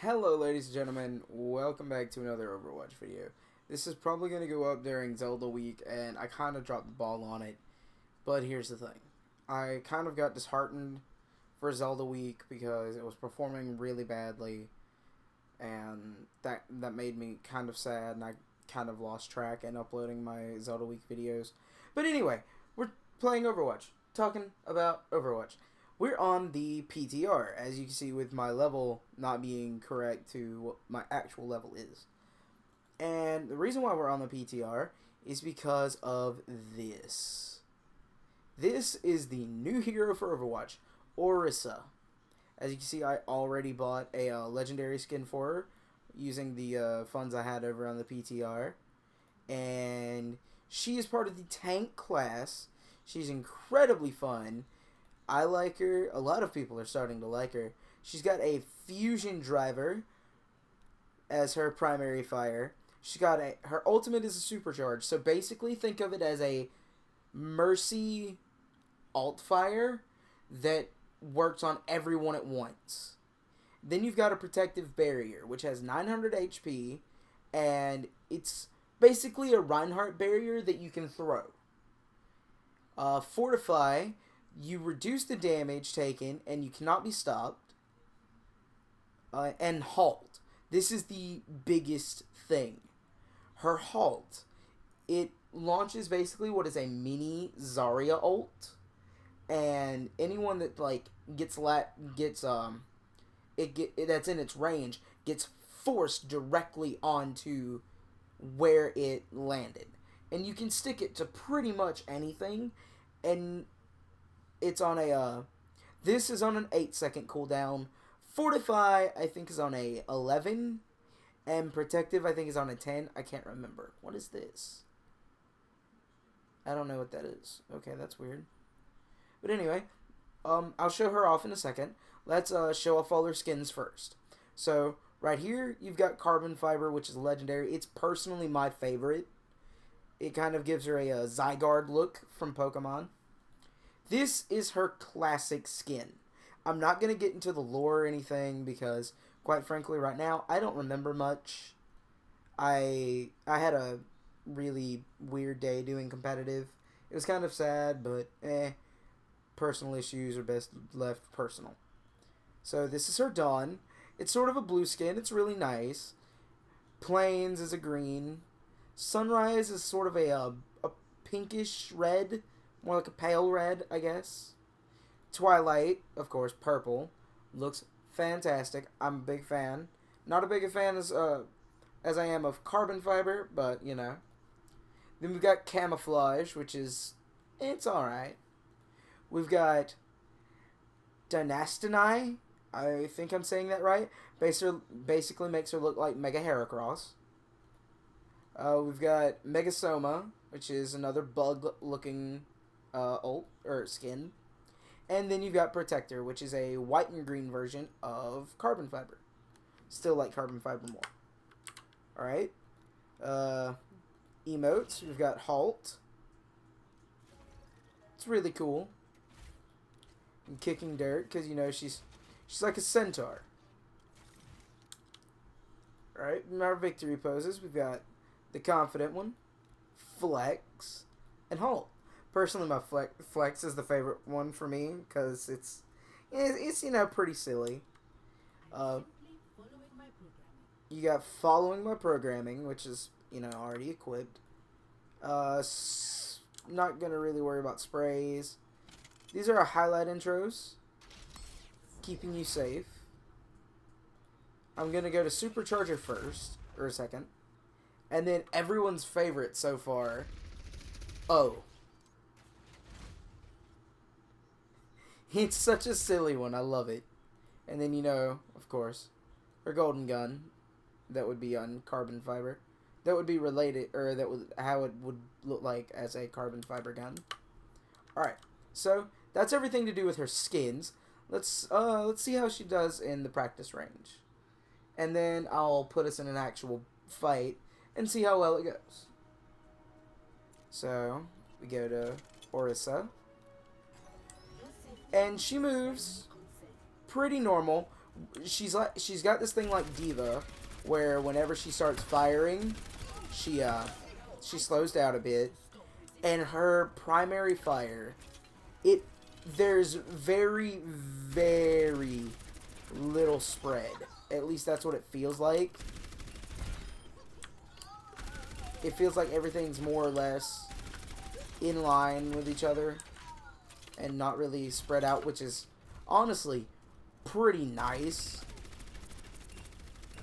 Hello ladies and gentlemen, welcome back to another Overwatch video. This is probably going to go up during Zelda week and I kind of dropped the ball on it, but here's the thing. I kind of got disheartened for Zelda week because it was performing really badly and that made me kind of sad and I kind of lost track in uploading my Zelda week videos. But anyway, we're playing Overwatch, talking about Overwatch. We're on the PTR, as you can see with my level not being correct to what my actual level is. And the reason why we're on the PTR is because of this. This is the new hero for Overwatch, Orisa. As you can see, I already bought a legendary skin for her using the funds I had over on the PTR. And she is part of the tank class. She's incredibly fun. I like her. A lot of people are starting to like her. She's got a fusion driver as her primary fire. She's got her ultimate is a supercharge. So basically think of it as a mercy alt fire that works on everyone at once. Then you've got a protective barrier, which has 900 HP, and it's basically a Reinhardt barrier that you can throw. Fortify, you reduce the damage taken, and you cannot be stopped. And halt. This is the biggest thing. Her halt, it launches basically what is a mini Zarya ult, and anyone that that's in its range gets forced directly onto where it landed, and you can stick it to pretty much anything, and it's on a this is on an 8-second cooldown. Fortify I think is on a 11, and protective I think is on a 10. I can't remember. What is this? I don't know what that is. Okay, that's weird. But anyway, I'll show her off in a second. Let's show off all her skins first. So right here you've got carbon fiber, which is legendary. It's personally my favorite. It kind of gives her a Zygarde look from Pokemon. This is her classic skin. I'm not going to get into the lore or anything because, quite frankly, right now, I don't remember much. I had a really weird day doing competitive. It was kind of sad, but personal issues are best left personal. So this is her Dawn. It's sort of a blue skin. It's really nice. Plains is a green. Sunrise is sort of a pinkish red. More like a pale red, I guess. Twilight, of course, purple. Looks fantastic. I'm a big fan. Not a big fan as I am of carbon fiber, but, you know. Then we've got camouflage, which is, it's alright. We've got Dynastini. I think I'm saying that right. Basically makes her look like Mega Heracross. We've got Megasoma, which is another bug-looking ult or skin, and then you've got Protector, which is a white and green version of carbon fiber. Still like carbon fiber more. All right. Emotes. We've got Halt. It's really cool. And kicking dirt because you know she's like a centaur. All right. In our victory poses, we've got the confident one, Flex, and Halt. Personally, my flex is the favorite one for me because it's you know pretty silly. You got following my programming, which is you know already equipped. Not gonna really worry about sprays. These are our highlight intros, keeping you safe. I'm gonna go to Supercharger first or second, and then everyone's favorite so far. Oh. It's such a silly one. I love it. And then, you know, of course, her golden gun. That would be on carbon fiber. That would be related, or that would how it would look like as a carbon fiber gun. Alright. So, that's everything to do with her skins. Let's see how she does in the practice range. And then I'll put us in an actual fight and see how well it goes. So, we go to Orisa. And she moves pretty normal. she's got this thing like D.Va, where whenever she starts firing, she slows down a bit, and her primary fire, there's very, very little spread. At least that's what it feels like. It feels like everything's more or less in line with each other and not really spread out, which is honestly pretty nice.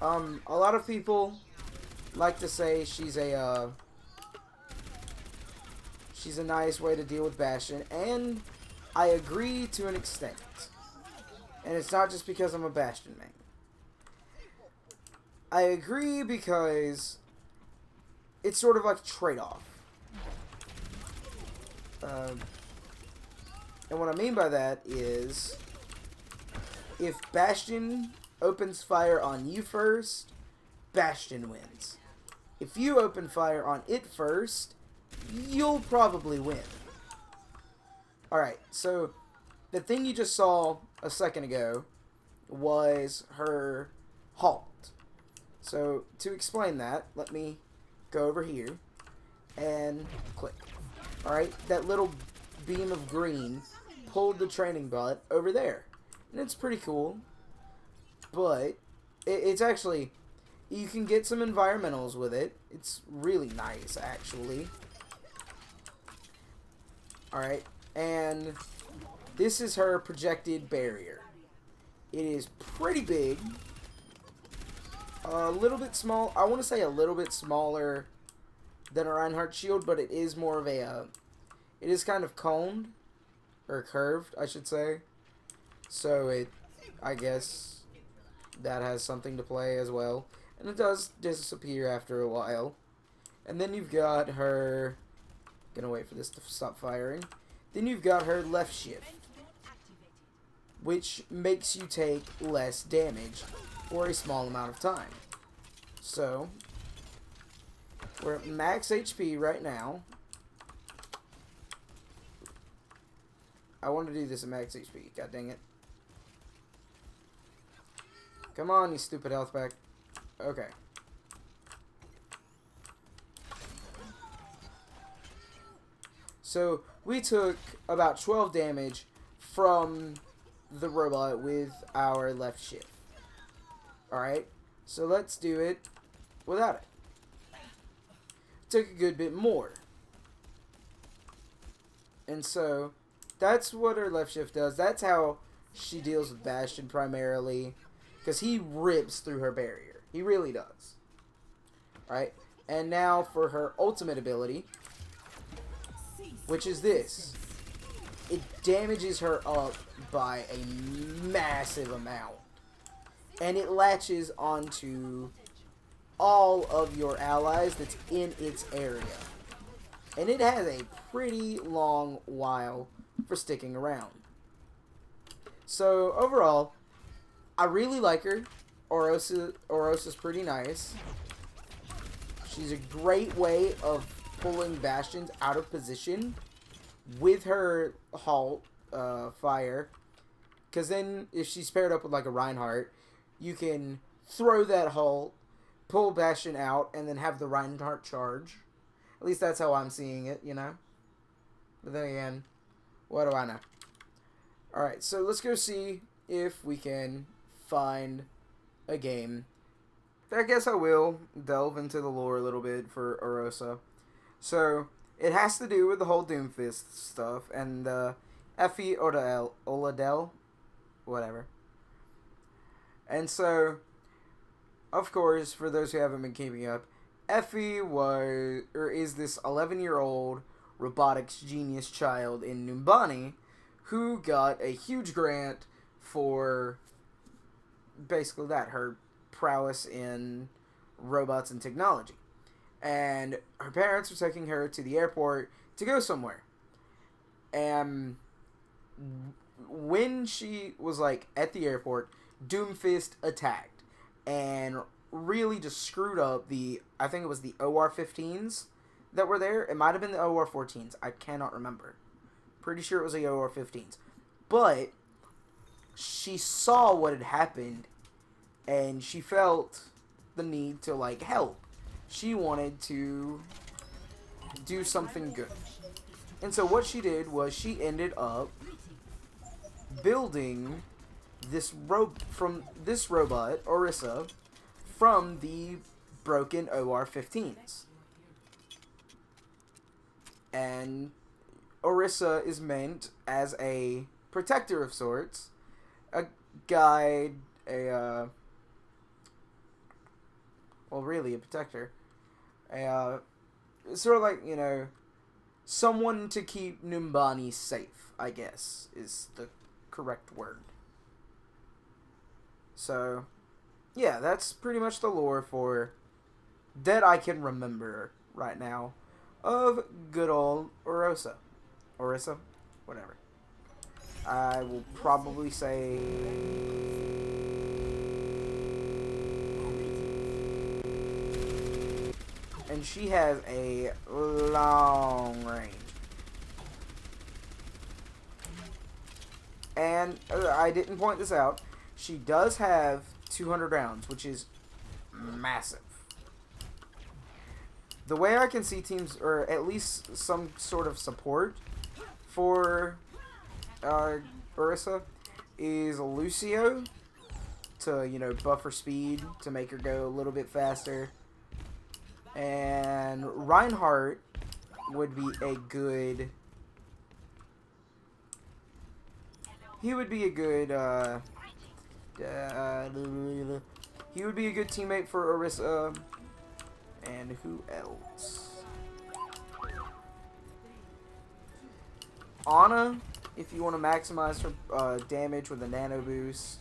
A lot of people like to say she's a nice way to deal with Bastion, and I agree to an extent. And it's not just because I'm a Bastion main. I agree because it's sort of like a trade-off. And what I mean by that is, if Bastion opens fire on you first, Bastion wins. If you open fire on it first, you'll probably win. Alright, so the thing you just saw a second ago was her halt. So to explain that, let me go over here and click. Alright, that little beam of green pulled the training bot over there. And it's pretty cool. But it's actually, you can get some environmentals with it. It's really nice, actually. Alright, and this is her projected barrier. It is pretty big. A little bit small. I want to say a little bit smaller than a Reinhardt shield, but it is more of a, it is kind of coned, or curved, I should say. So I guess that has something to play as well. And it does disappear after a while. And then you've got her, gonna wait for this to stop firing. Then you've got her left shift, which makes you take less damage for a small amount of time. So, we're at max HP right now. I want to do this at max HP. God dang it. Come on, you stupid health pack. Okay. So, we took about 12 damage from the robot with our left shift. Alright, so let's do it without it. Took a good bit more. And so, that's what her left shift does. That's how she deals with Bastion primarily. Because he rips through her barrier. He really does. Alright, and now for her ultimate ability, which is this. It damages her up by a massive amount. And it latches onto all of your allies that's in its area. And it has a pretty long while for sticking around. So, overall, I really like her. Orisa's pretty nice. She's a great way of pulling Bastions out of position with her halt fire. Because then, if she's paired up with like a Reinhardt, you can throw that halt, pull Bastion out, and then have the Reinhardt charge. At least that's how I'm seeing it, you know? But then again, what do I know? Alright, so let's go see if we can find a game. I guess I will delve into the lore a little bit for Orisa. So, it has to do with the whole Doomfist stuff, and Effie Oladel, whatever. And so, of course, for those who haven't been keeping up, Effie is this 11-year-old robotics genius child in Numbani who got a huge grant for basically that, her prowess in robots and technology. And her parents were taking her to the airport to go somewhere. And when she was like at the airport, Doomfist attacked and really just screwed up I think it was the OR-15s that were there. It might have been the OR-14s. I cannot remember. Pretty sure it was the OR-15s. But she saw what had happened, and she felt the need to, like, help. She wanted to do something good. And so what she did was she ended up building this robot, Orisa, from the broken OR-15s. And Orisa is meant as a protector of sorts, a guide, well, really a protector, sort of like, you know, someone to keep Numbani safe, I guess, is the correct word. So, yeah, that's pretty much the lore for that I can remember right now of good old Orisa. Orisa? Whatever. I will probably say... And she has a long range. And I didn't point this out. She does have 200 rounds, which is massive. The way I can see teams, or at least some sort of support for Orisa, is Lucio to, you know, buff her speed to make her go a little bit faster. And Reinhardt would be a good... He would be a good, he would be a good teammate for Orisa. And who else? Ana, if you want to maximize her damage with a nano boost.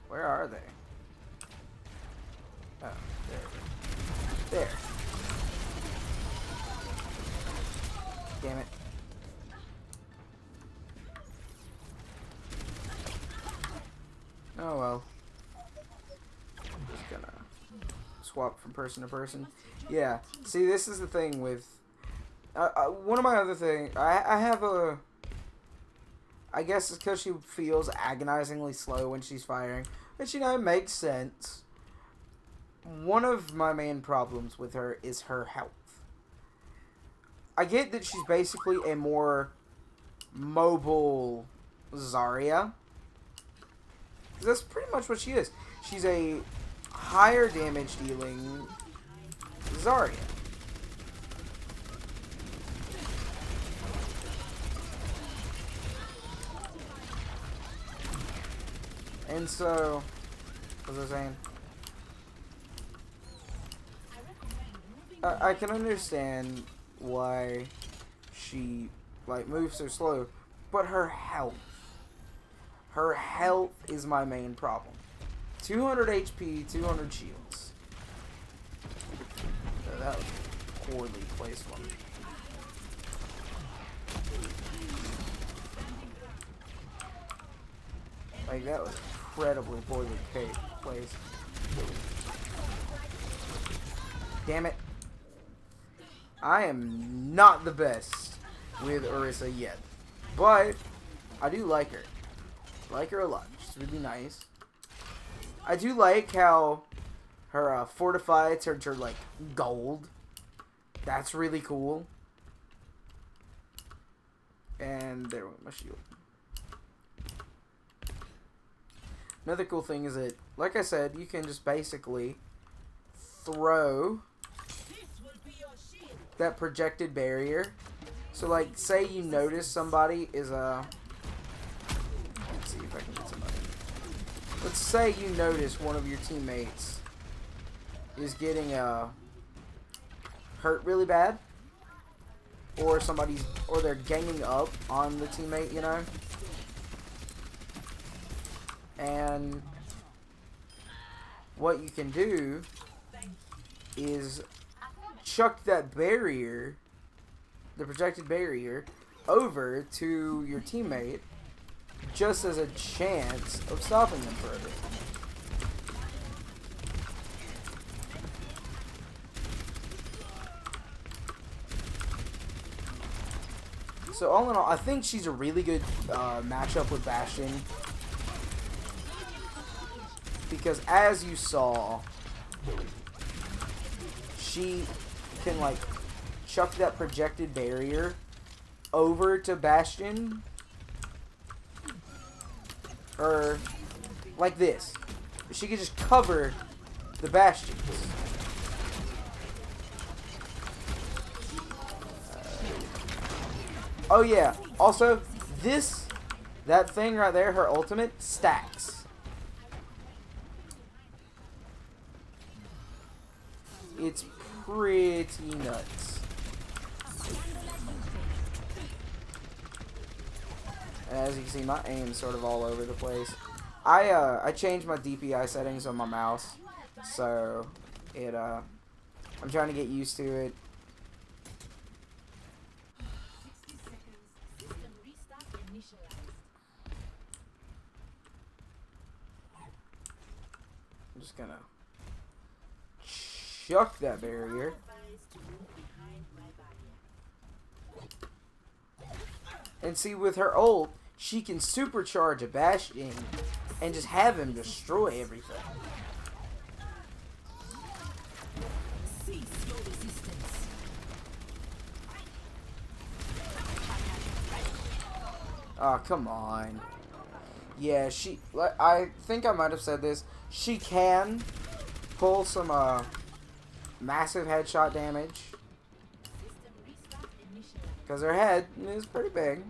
Where are they? Oh, there. There. Damn it. Oh well. I'm just gonna swap from person to person. Yeah. See, this is the thing with... one of my other things... I have a... I guess it's because she feels agonizingly slow when she's firing. Which, you know, makes sense. One of my main problems with her is her health. I get that she's basically a more mobile Zarya. That's pretty much what she is. She's a higher damage dealing Zarya. And so, what was I saying? I can understand why she, like, moves so slow, but her health is my main problem. 200 HP, 200 shields. So that was a poorly placed one. Like, that was incredibly poorly placed. Damn it. I am not the best with Orisa yet. But I do like her. I like her a lot. She's really nice. I do like how her fortified turns her, like, gold. That's really cool. And there went my shield. Another cool thing is that, like I said, you can just basically throw that projected barrier. So, like, say you notice somebody is let's see if I can get somebody. Let's say you notice one of your teammates is getting hurt really bad, or they're ganging up on the teammate, you know. And what you can do is chuck that barrier, the projected barrier, over to your teammate just as a chance of stopping them further. So all in all, I think she's a really good matchup with Bastion. Because as you saw, she can like chuck that projected barrier over to Bastion. Or like this. She could just cover the Bastions. Oh yeah, also, that thing right there, her ultimate, stacks. It's pretty nuts. And as you can see, my aim's sort of all over the place. I changed my DPI settings on my mouse, so I'm trying to get used to it. I'm just gonna chuck that barrier. And see, with her ult, she can supercharge a Bastion and just have him destroy everything. Oh, come on. Yeah, I think I might have said this. She can pull some massive headshot damage. Because her head is pretty big.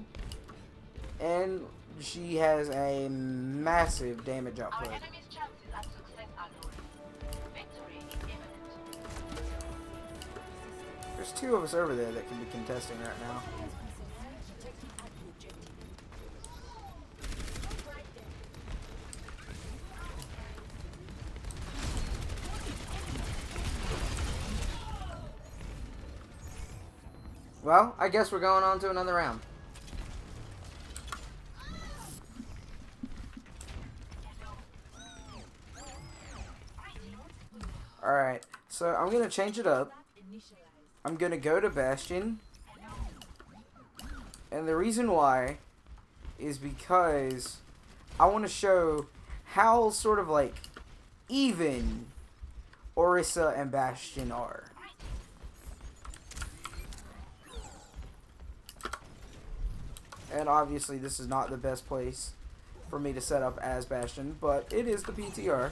And she has a massive damage output. There's two of us over there that can be contesting right now. Well, I guess we're going on to another round. Alright, so I'm going to change it up. I'm going to go to Bastion. And the reason why is because I want to show how sort of like even Orisa and Bastion are. And obviously this is not the best place for me to set up as Bastion, but it is the PTR.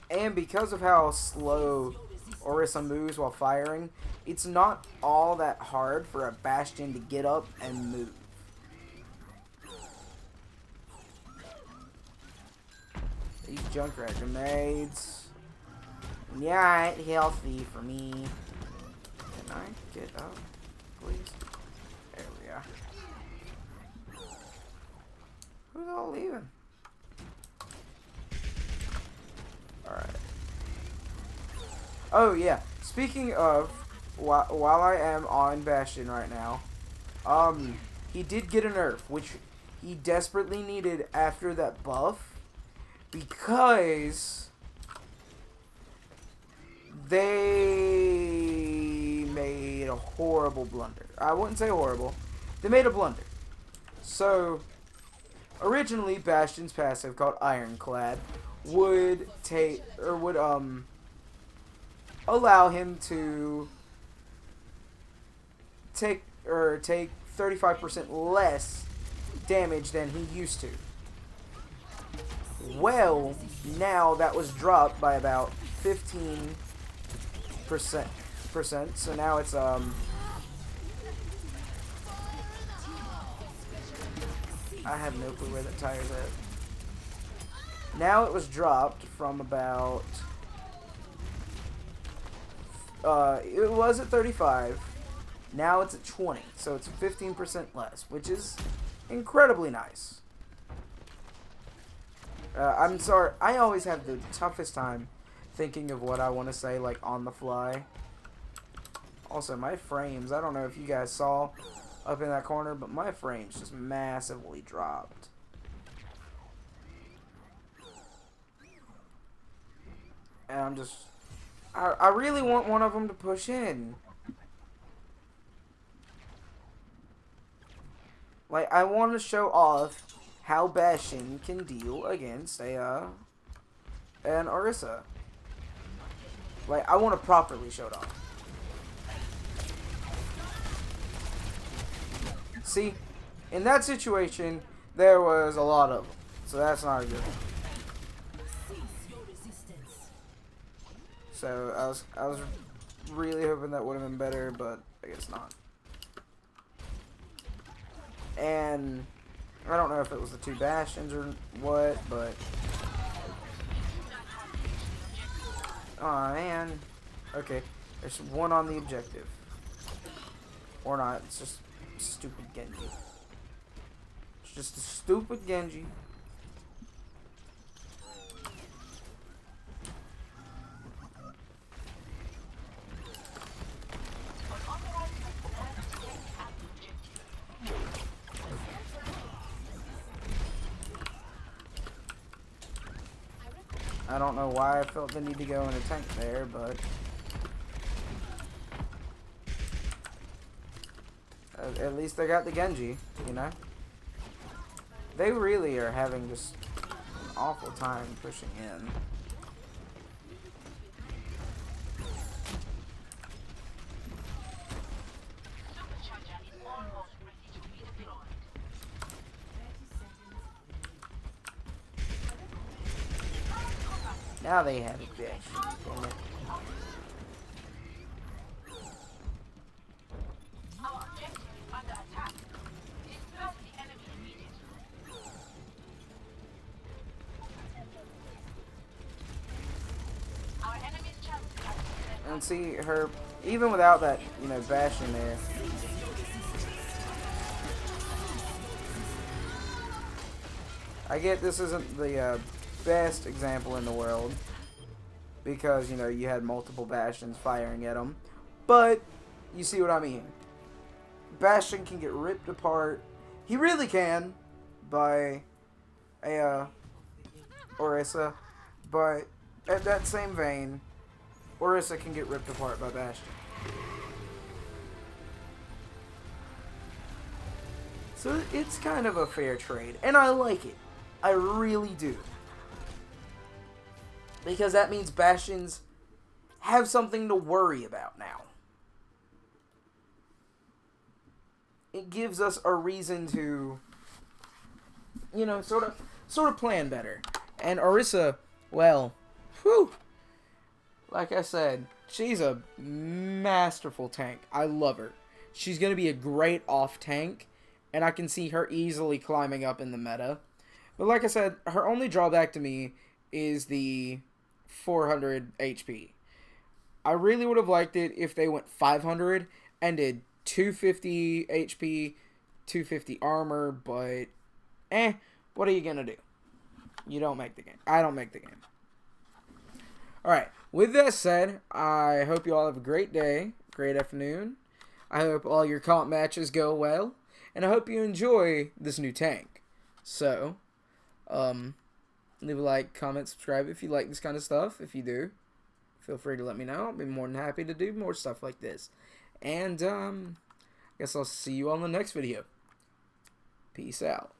And because of how slow Orisa moves while firing, it's not all that hard for a Bastion to get up and move. These Junkrat grenades. Yeah, healthy for me. Can I get up, please? There we are. Who's all leaving? Alright. Oh, yeah. Speaking of, while I am on Bastion right now, he did get a nerf, which he desperately needed after that buff. Because they made a horrible blunder. I wouldn't say horrible. They made a blunder. So, originally, Bastion's passive, called Ironclad, would allow him to take 35% less damage than he used to. Well, now that was dropped by about 15%. So now it's I have no clue where that tire's at. Now it was dropped from about it was at 35. Now it's at 20. So it's 15% less, which is incredibly nice. I'm sorry, I always have the toughest time thinking of what I want to say, like, on the fly. Also, my frames, I don't know if you guys saw up in that corner, but my frames just massively dropped. And I'm just... I really want one of them to push in. Like, I want to show off how Bastion can deal against an Orisa. Like, I want to properly show it off. See, in that situation, there was a lot of them. So that's not good. So I was really hoping that would have been better, but I guess not. And I don't know if it was the two Bastions or what, but oh man. Okay, there's one on the objective. Or not, it's just stupid Genji. It's just a stupid Genji. I don't know why I felt the need to go in a tank there, but at least they got the Genji, you know? They really are having just an awful time pushing in. Now they have it, bitch. Damn it. And see, her, even without that, you know, Bastion there, I get this isn't the best example in the world, because, you know, you had multiple Bastions firing at him, but you see what I mean. Bastion can get ripped apart, he really can, by a Orisa, but at that same vein, Orisa can get ripped apart by Bastion. So it's kind of a fair trade, and I like it. I really do. Because that means Bastions have something to worry about now. It gives us a reason to, you know, sort of plan better. And Orisa, well, whew. Like I said, she's a masterful tank. I love her. She's going to be a great off tank, and I can see her easily climbing up in the meta. But like I said, her only drawback to me is the 400 HP. I really would have liked it if they went 500 and did 250 HP, 250 armor, but what are you going to do? You don't make the game. I don't make the game. Alright, with that said, I hope you all have a great day, great afternoon. I hope all your comp matches go well, and I hope you enjoy this new tank. So, leave a like, comment, subscribe if you like this kind of stuff. If you do, feel free to let me know. I'll be more than happy to do more stuff like this. And, I guess I'll see you on the next video. Peace out.